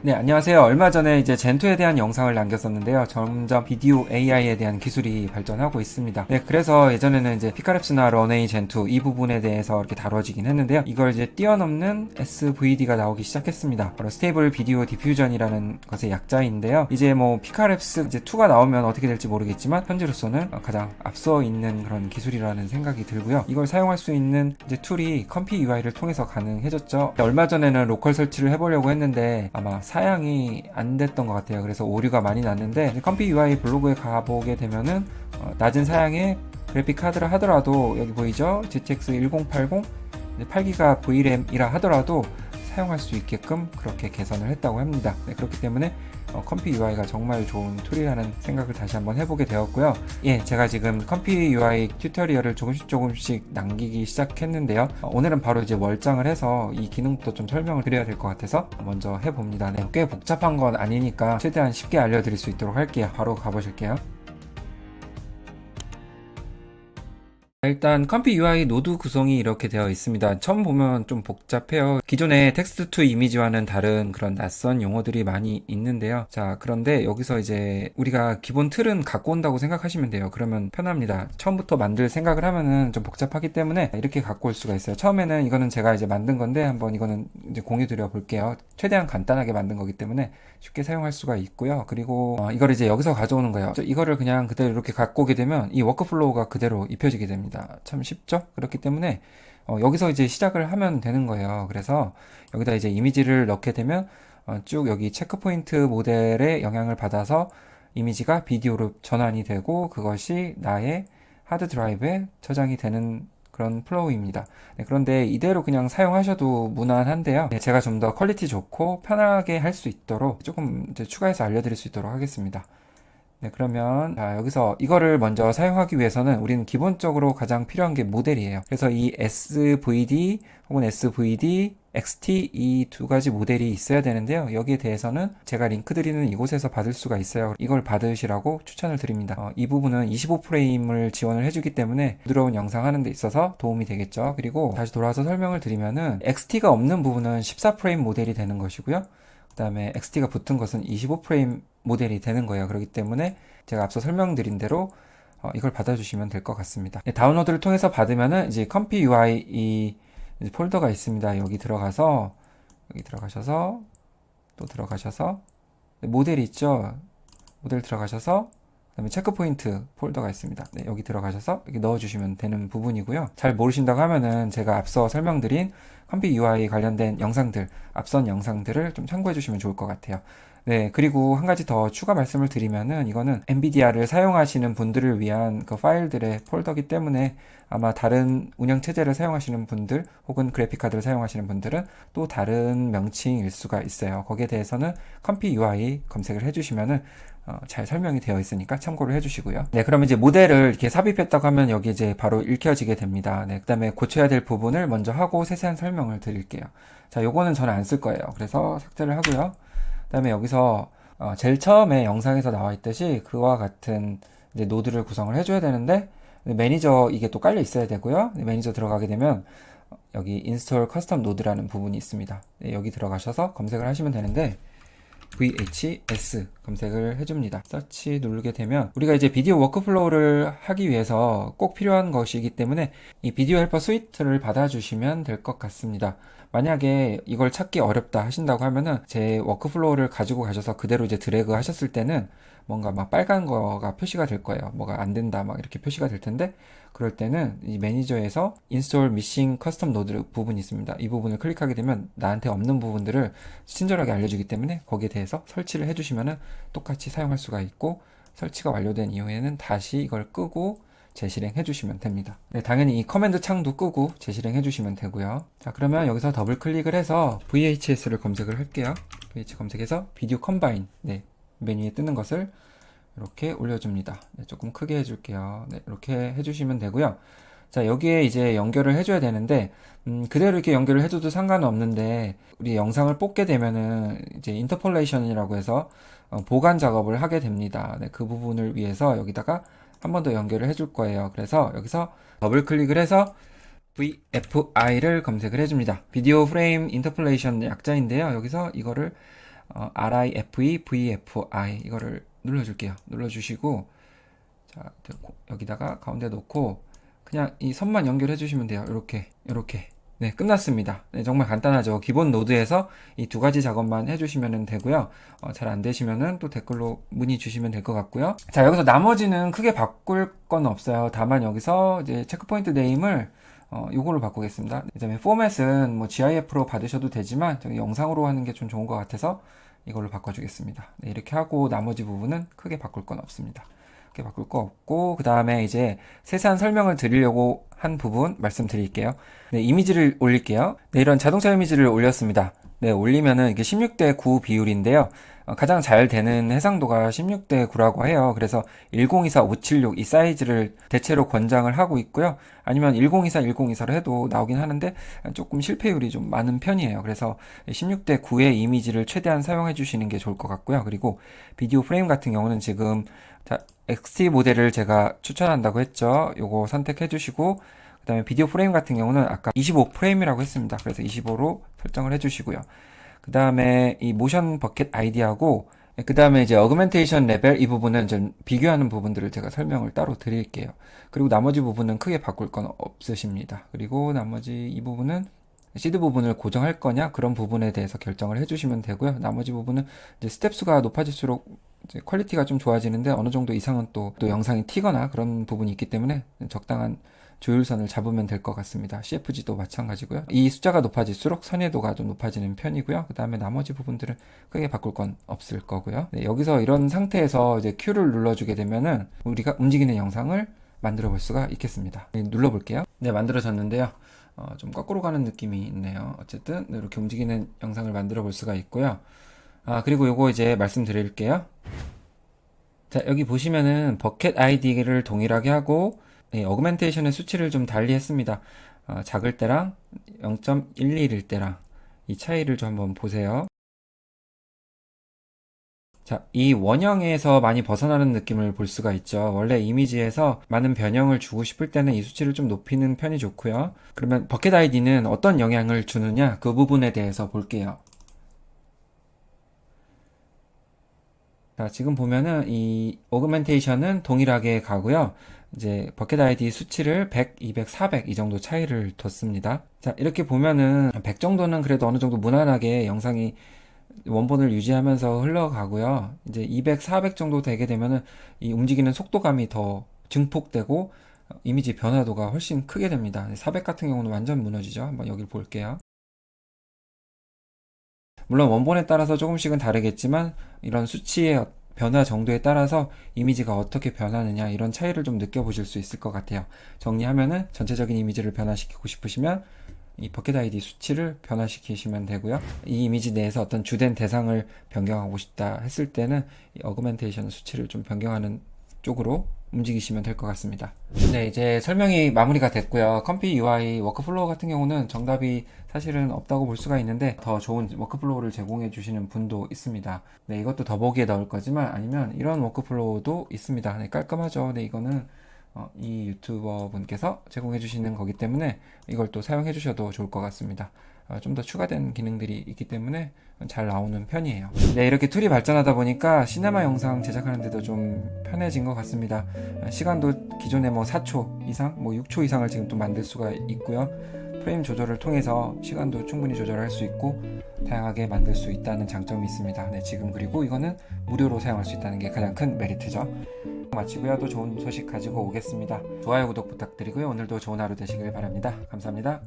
네, 안녕하세요. 얼마 전에 이제 젠2에 대한 영상을 남겼었는데요. 점점 비디오 AI에 대한 기술이 발전하고 있습니다. 네, 그래서 예전에는 이제 피카랩스나 런웨이 젠2 이 부분에 대해서 이렇게 다뤄지긴 했는데요. 이걸 이제 뛰어넘는 SVD가 나오기 시작했습니다. 바로 스테이블 비디오 디퓨전이라는 것의 약자인데요. 이제 뭐 피카랩스 이제 2가 나오면 어떻게 될지 모르겠지만 현재로서는 가장 앞서 있는 그런 기술이라는 생각이 들고요. 이걸 사용할 수 있는 이제 툴이 컴피 UI를 통해서 가능해졌죠. 얼마 전에는 로컬 설치를 해보려고 했는데 아마 사양이 안 됐던 것 같아요. 그래서 오류가 많이 났는데 컴피 UI 블로그에 가보게 되면은 낮은 사양의 그래픽 카드를 하더라도 여기 보이죠? GTX 1080 8기가 VRAM이라 하더라도 사용할 수 있게끔 그렇게 개선을 했다고 합니다. 네, 그렇기 때문에 컴피 UI가 정말 좋은 툴이라는 생각을 다시 한번 해보게 되었고요. 예, 제가 지금 컴피 UI 튜토리얼을 조금씩 남기기 시작했는데요. 오늘은 바로 이제 월장을 해서 이 기능부터 좀 설명을 드려야 될 것 같아서 먼저 해봅니다. 네, 꽤 복잡한 건 아니니까 최대한 쉽게 알려드릴 수 있도록 할게요. 바로 가보실게요. 일단 컴피 UI 노드 구성이 이렇게 되어 있습니다. 처음 보면 좀 복잡해요. 기존의 텍스트 투 이미지와는 다른 그런 낯선 용어들이 많이 있는데요. 자, 그런데 여기서 이제 우리가 기본 틀은 갖고 온다고 생각하시면 돼요. 그러면 편합니다. 처음부터 만들 생각을 하면은 좀 복잡하기 때문에 이렇게 갖고 올 수가 있어요. 처음에는 이거는 제가 이제 만든 건데 한번 이거는 이제 공유 드려 볼게요. 최대한 간단하게 만든 거기 때문에 쉽게 사용할 수가 있고요. 그리고 이걸 이제 여기서 가져오는 거예요. 이거를 그냥 그대로 이렇게 갖고 오게 되면 이 워크플로우가 그대로 입혀지게 됩니다. 참 쉽죠? 그렇기 때문에 여기서 이제 시작을 하면 되는 거예요. 그래서 여기다 이제 이미지를 넣게 되면 쭉 여기 체크포인트 모델의 영향을 받아서 이미지가 비디오로 전환이 되고 그것이 나의 하드 드라이브에 저장이 되는 그런 플로우입니다. 네, 그런데 이대로 그냥 사용하셔도 무난한데요. 네, 제가 좀 더 퀄리티 좋고 편하게 할 수 있도록 조금 이제 추가해서 알려드릴 수 있도록 하겠습니다. 네, 그러면 여기서 이거를 먼저 사용하기 위해서는 우리는 기본적으로 가장 필요한 게 모델이에요. 그래서 이 SVD 혹은 SVD, XT 이 두 가지 모델이 있어야 되는데요. 여기에 대해서는 제가 링크 드리는 이곳에서 받을 수가 있어요. 이걸 받으시라고 추천을 드립니다. 이 부분은 25프레임을 지원을 해주기 때문에 부드러운 영상 하는 데 있어서 도움이 되겠죠. 그리고 다시 돌아와서 설명을 드리면은 XT가 없는 부분은 14프레임 모델이 되는 것이고요. 그 다음에 XT가 붙은 것은 25프레임 모델이 되는 거예요. 그렇기 때문에 제가 앞서 설명드린 대로 이걸 받아주시면 될 것 같습니다. 네, 다운로드를 통해서 받으면은 이제 컴피 UI 이 폴더가 있습니다. 여기 들어가셔서 또 들어가셔서 모델이 있죠. 모델 들어가셔서 그다음에 체크포인트 폴더가 있습니다. 네, 여기 들어가셔서 이렇게 넣어주시면 되는 부분이고요. 잘 모르신다고 하면은 제가 앞서 설명드린 컴피 UI 관련된 영상들, 앞선 영상들을 좀 참고해 주시면 좋을 것 같아요. 네, 그리고 한 가지 더 추가 말씀을 드리면은 이거는 엔비디아를 사용하시는 분들을 위한 그 파일들의 폴더기 때문에 아마 다른 운영체제를 사용하시는 분들 혹은 그래픽카드를 사용하시는 분들은 또 다른 명칭일 수가 있어요. 거기에 대해서는 컴피 UI 검색을 해주시면은 잘 설명이 되어 있으니까 참고를 해주시고요. 네, 그러면 이제 모델을 이렇게 삽입했다고 하면 여기 이제 바로 읽혀지게 됩니다. 네, 그 다음에 고쳐야 될 부분을 먼저 하고 세세한 설명을 드릴게요. 자, 요거는 저는 안 쓸 거예요. 그래서 삭제를 하고요. 그 다음에 여기서 제일 처음에 영상에서 나와 있듯이 그와 같은 이제 노드를 구성을 해줘야 되는데 매니저 이게 또 깔려 있어야 되고요. 매니저 들어가게 되면 여기 인스톨 커스텀 노드라는 부분이 있습니다. 네, 여기 들어가셔서 검색을 하시면 되는데 VHS 검색을 해줍니다. 서치 누르게 되면 우리가 이제 비디오 워크플로우를 하기 위해서 꼭 필요한 것이기 때문에 이 비디오 헬퍼 스위트를 받아주시면 될 것 같습니다. 만약에 이걸 찾기 어렵다 하신다고 하면은 제 워크플로우를 가지고 가셔서 그대로 이제 드래그 하셨을 때는 뭔가 막 빨간 거가 표시가 될 거예요. 뭐가 안 된다 막 이렇게 표시가 될 텐데 그럴 때는 이 매니저에서 Install Missing Custom Node 부분이 있습니다. 이 부분을 클릭하게 되면 나한테 없는 부분들을 친절하게 알려주기 때문에 거기에 대해서 설치를 해주시면은 똑같이 사용할 수가 있고 설치가 완료된 이후에는 다시 이걸 끄고 재실행해 주시면 됩니다. 네, 당연히 이 커맨드 창도 끄고 재실행해 주시면 되고요. 자, 그러면 여기서 더블 클릭을 해서 VHS를 검색을 할게요. VH 검색해서 비디오 컴바인 네, 메뉴에 뜨는 것을 이렇게 올려줍니다. 네, 조금 크게 해줄게요. 네, 이렇게 해주시면 되고요. 자, 여기에 이제 연결을 해줘야 되는데, 그대로 이렇게 연결을 해줘도 상관은 없는데, 우리 영상을 뽑게 되면은, 이제 인터폴레이션이라고 해서, 보관 작업을 하게 됩니다. 네, 그 부분을 위해서 여기다가 한 번 더 연결을 해줄 거예요. 그래서 여기서 더블 클릭을 해서, VFI를 검색을 해줍니다. 비디오 프레임 인터폴레이션 약자인데요. 여기서 이거를 RIFE VFI 이거를 눌러줄게요. 눌러주시고 자 여기다가 가운데 놓고 그냥 이 선만 연결해 주시면 돼요. 이렇게 네, 끝났습니다. 네, 정말 간단하죠. 기본 노드에서 이 두 가지 작업만 해주시면 되고요. 잘 안 되시면은 또 댓글로 문의 주시면 될 것 같고요. 자, 여기서 나머지는 크게 바꿀 건 없어요. 다만 여기서 이제 체크포인트 네임을 요거를 바꾸겠습니다. 그다음에 포맷은 뭐 GIF로 받으셔도 되지만 저기 영상으로 하는 게 좀 좋은 것 같아서 이걸로 바꿔주겠습니다. 네, 이렇게 하고 나머지 부분은 크게 바꿀 건 없습니다. 크게 바꿀 거 없고 그 다음에 이제 세세한 설명을 드리려고 한 부분 말씀드릴게요. 네, 이미지를 올릴게요. 네, 이런 자동차 이미지를 올렸습니다. 네, 올리면은 이게 16대 9 비율인데요. 가장 잘 되는 해상도가 16대 9라고 해요. 그래서 1024, 576 이 사이즈를 대체로 권장을 하고 있고요. 아니면 1024, 1024로 해도 나오긴 하는데 조금 실패율이 좀 많은 편이에요. 그래서 16대 9의 이미지를 최대한 사용해 주시는 게 좋을 것 같고요. 그리고 비디오 프레임 같은 경우는 지금 XT 모델을 제가 추천한다고 했죠. 요거 선택해 주시고 그 다음에 비디오 프레임 같은 경우는 아까 25 프레임이라고 했습니다. 그래서 25로 설정을 해 주시고요. 그 다음에 이 모션 버켓 아이디하고 그 다음에 이제 어그멘테이션 레벨 이 부분은 좀 비교하는 부분들을 제가 설명을 따로 드릴게요. 그리고 나머지 부분은 크게 바꿀 건 없으십니다. 그리고 나머지 이 부분은 시드 부분을 고정할 거냐 그런 부분에 대해서 결정을 해주시면 되고요. 나머지 부분은 이제 스텝 수가 높아질수록 이제 퀄리티가 좀 좋아지는데 어느 정도 이상은 또 영상이 튀거나 그런 부분이 있기 때문에 적당한 조율선을 잡으면 될 것 같습니다. CFG도 마찬가지고요. 이 숫자가 높아질수록 선회도가 좀 높아지는 편이고요. 그 다음에 나머지 부분들은 크게 바꿀 건 없을 거고요. 네, 여기서 이런 상태에서 이제 Q를 눌러주게 되면은 우리가 움직이는 영상을 만들어 볼 수가 있겠습니다. 네, 눌러볼게요. 네, 만들어졌는데요. 좀 거꾸로 가는 느낌이 있네요. 어쨌든 네, 이렇게 움직이는 영상을 만들어 볼 수가 있고요. 그리고 요거 이제 말씀드릴게요. 자, 여기 보시면은 버켓 아이디를 동일하게 하고 네, 어그멘테이션의 수치를 좀 달리 했습니다. 작을 때랑 0.11일 때랑 이 차이를 좀 한번 보세요. 자, 이 원형에서 많이 벗어나는 느낌을 볼 수가 있죠. 원래 이미지에서 많은 변형을 주고 싶을 때는 이 수치를 좀 높이는 편이 좋고요. 그러면 버켓 아이디는 어떤 영향을 주느냐 그 부분에 대해서 볼게요. 자, 지금 보면은 이 오그멘테이션은 동일하게 가고요. 이제 버켓 아이디 수치를 100, 200, 400 이 정도 차이를 뒀습니다. 자, 이렇게 보면은 100 정도는 그래도 어느 정도 무난하게 영상이 원본을 유지하면서 흘러가고요. 이제 200, 400 정도 되게 되면은 이 움직이는 속도감이 더 증폭되고 이미지 변화도가 훨씬 크게 됩니다. 400 같은 경우는 완전 무너지죠. 한번 여기 볼게요. 물론 원본에 따라서 조금씩은 다르겠지만 이런 수치의 변화 정도에 따라서 이미지가 어떻게 변하느냐 이런 차이를 좀 느껴보실 수 있을 것 같아요. 정리하면은 전체적인 이미지를 변화시키고 싶으시면 이 버켓 아이디 수치를 변화시키시면 되고요. 이 이미지 내에서 어떤 주된 대상을 변경하고 싶다 했을 때는 이 어그멘테이션 수치를 좀 변경하는 쪽으로 움직이시면 될 것 같습니다. 네, 이제 설명이 마무리가 됐고요. 컴피 UI 워크플로우 같은 경우는 정답이 사실은 없다고 볼 수가 있는데 더 좋은 워크플로우를 제공해 주시는 분도 있습니다. 네, 이것도 더보기에 넣을 거지만 아니면 이런 워크플로우도 있습니다. 네, 깔끔하죠. 네, 이거는 이 유튜버 분께서 제공해 주시는 거기 때문에 이걸 또 사용해 주셔도 좋을 것 같습니다. 좀 더 추가된 기능들이 있기 때문에 잘 나오는 편이에요. 네, 이렇게 툴이 발전하다 보니까 시네마 영상 제작하는데도 좀 편해진 것 같습니다. 시간도 기존에 뭐 4초 이상, 뭐 6초 이상을 지금 또 만들 수가 있고요. 프레임 조절을 통해서 시간도 충분히 조절할 수 있고 다양하게 만들 수 있다는 장점이 있습니다. 네, 지금 그리고 이거는 무료로 사용할 수 있다는 게 가장 큰 메리트죠. 마치고요. 또 좋은 소식 가지고 오겠습니다. 좋아요, 구독 부탁드리고요. 오늘도 좋은 하루 되시길 바랍니다. 감사합니다.